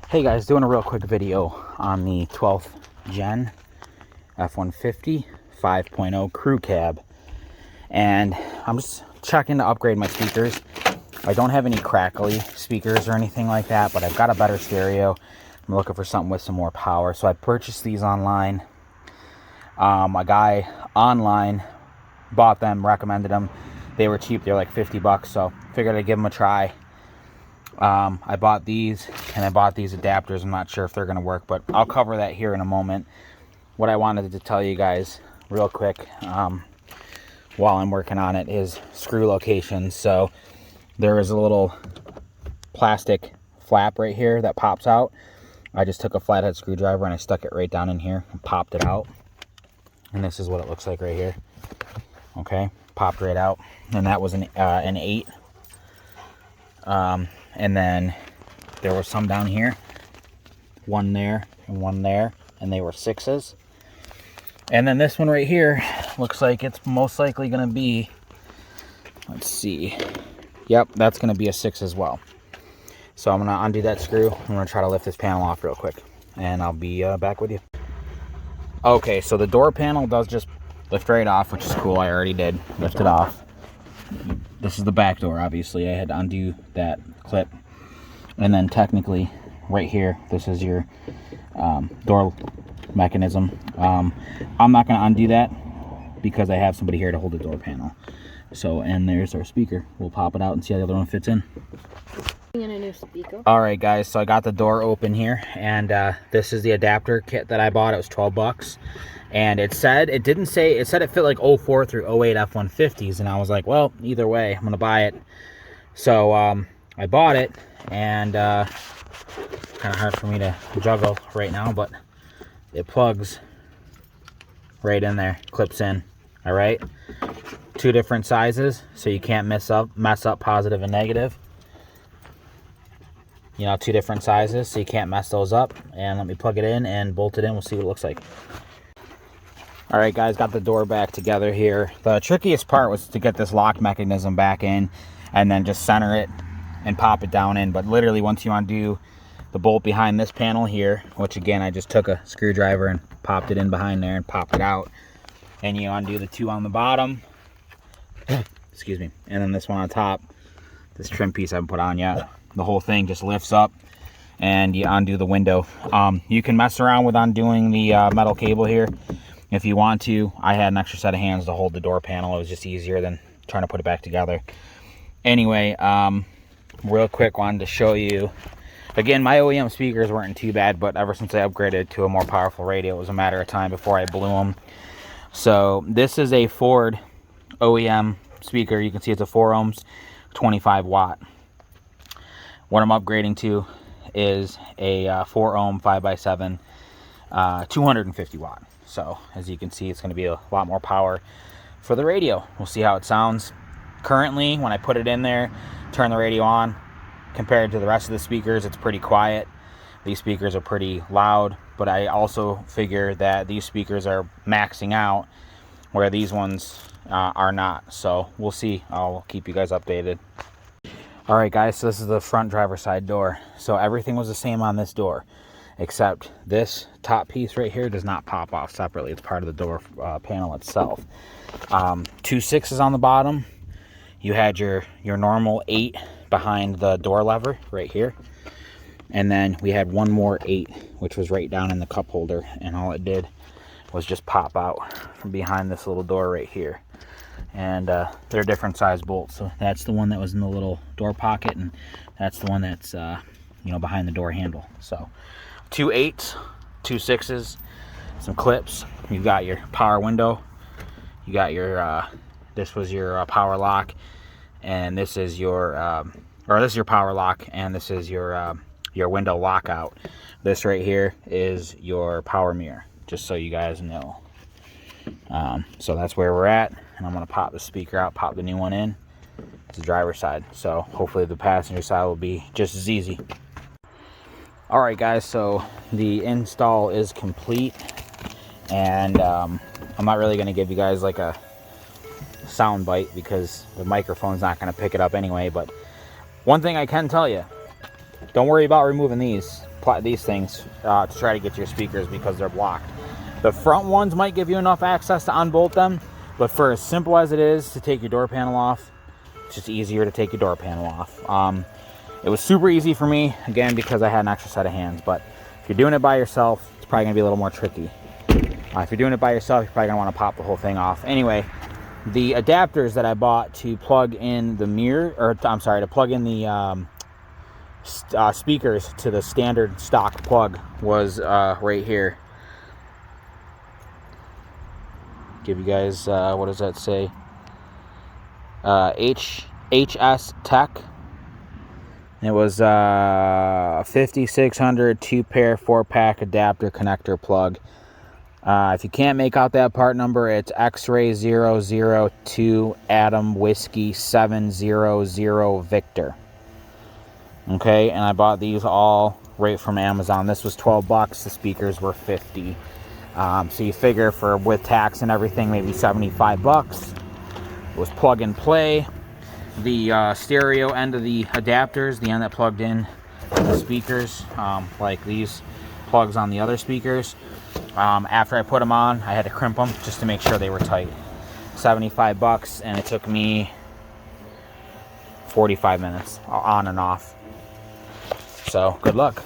Hey guys, doing a real quick video on the 12th gen f150 5.0 crew cab, and I'm just checking to upgrade my speakers. I don't have any crackly speakers or anything like that, but I've got a better stereo. I'm looking for something with some more power, so I purchased these online. A guy online bought them, recommended them. They were cheap, they're like 50 bucks, so figured I'd give them a try. I bought these, and I bought these adapters. I'm not sure if they're going to work, but I'll cover that here in a moment. What I wanted to tell you guys real quick while I'm working on it is screw locations. So there is a little plastic flap right here that pops out. I just took a flathead screwdriver and I stuck it right down in here and popped it out. And this is what it looks like right here. Okay, popped right out. And that was an 8. And then there was some down here, one there and one there, and they were 6s. And then this one right here looks like it's most likely going to be, let's see, yep, that's going to be a 6 as well. So I'm going to undo that screw. I'm going to try to lift this panel off real quick, and I'll be back with you. Okay, so the door panel does just lift right off, which is cool. I already did lift it off. This is the back door, obviously. I had to undo that clip. And then technically, right here, this is your door mechanism. I'm not going to undo that because I have somebody here to hold the door panel. So, and there's our speaker. We'll pop it out and see how the other one fits in. In a new speaker. All right, guys, so I got the door open here, and this is the adapter kit that I bought. It was 12 bucks. And it said it fit like 04 through 08 F150s, and I was like, well, either way, I'm gonna buy it. So I bought it, and kind of hard for me to juggle right now, but it plugs right in there, clips in. All right, 2 different sizes, so you can't mess up positive and negative. You know, 2 different sizes, so you can't mess those up. And let me plug it in and bolt it in. We'll see what it looks like. All right, guys, got the door back together here. The trickiest part was to get this lock mechanism back in and then just center it and pop it down in. But literally, once you undo the bolt behind this panel here, which again, I just took a screwdriver and popped it in behind there and popped it out. And you undo the 2 on the bottom. Excuse me. And then this one on top, this trim piece I haven't put on yet. The whole thing just lifts up and you undo the window. You can mess around with undoing the metal cable here if you want to. I had an extra set of hands to hold the door panel. It was just easier than trying to put it back together. Anyway, real quick, wanted to show you. Again, my OEM speakers weren't too bad, but ever since I upgraded to a more powerful radio, it was a matter of time before I blew them. So this is a Ford OEM speaker. You can see it's a 4 ohms, 25 watt. What I'm upgrading to is a 4 ohm 5x7, 250 watt. So as you can see, it's going to be a lot more power for the radio. We'll see how it sounds. Currently, when I put it in there, turn the radio on, compared to the rest of the speakers, it's pretty quiet. These speakers are pretty loud, but I also figure that these speakers are maxing out where these ones are not. So we'll see. I'll keep you guys updated. All right, guys, so this is the front driver's side door. So everything was the same on this door, except this top piece right here does not pop off separately. It's part of the door panel itself. 2 6s on the bottom. You had your normal 8 behind the door lever right here. And then we had one more 8, which was right down in the cup holder. And all it did was just pop out from behind this little door right here. And they're different size bolts. So that's the one that was in the little door pocket, and that's the one that's behind the door handle. So 2 8s, 2 6s, some clips. You've got your power window. You got your this was your power lock, and this is your this is your power lock, and this is your window lockout. This right here is your power mirror, just so you guys know. So that's where we're at, and I'm going to pop the speaker out, pop the new one in. It's the driver's side, so hopefully the passenger side will be just as easy. All right, guys, so the install is complete, and I'm not really going to give you guys like a sound bite because the microphone's not going to pick it up anyway, but one thing I can tell you, don't worry about removing these. these things to try to get to your speakers because they're blocked. The front ones might give you enough access to unbolt them, but for as simple as it is to take your door panel off, it's just easier to take your door panel off. It was super easy for me, again, because I had an extra set of hands, but if you're doing it by yourself, it's probably gonna be a little more tricky. If you're doing it by yourself, you're probably gonna wanna pop the whole thing off. Anyway, the adapters that I bought to plug in the mirror, or I'm sorry, to plug in the speakers to the standard stock plug was right here. Give you guys, what does that say? HS Tech. It was 5600 2-pair 4-pack adapter connector plug. If you can't make out that part number, it's X-ray 002 Adam Whiskey 700 Victor. Okay, and I bought these all right from Amazon. This was 12 bucks. The speakers were 50. So you figure for with tax and everything, maybe 75 bucks. It was plug and play. The stereo end of the adapters, the end that plugged in the speakers, like these plugs on the other speakers. After I put them on, I had to crimp them just to make sure they were tight. 75 bucks, and it took me 45 minutes on and off. So good luck.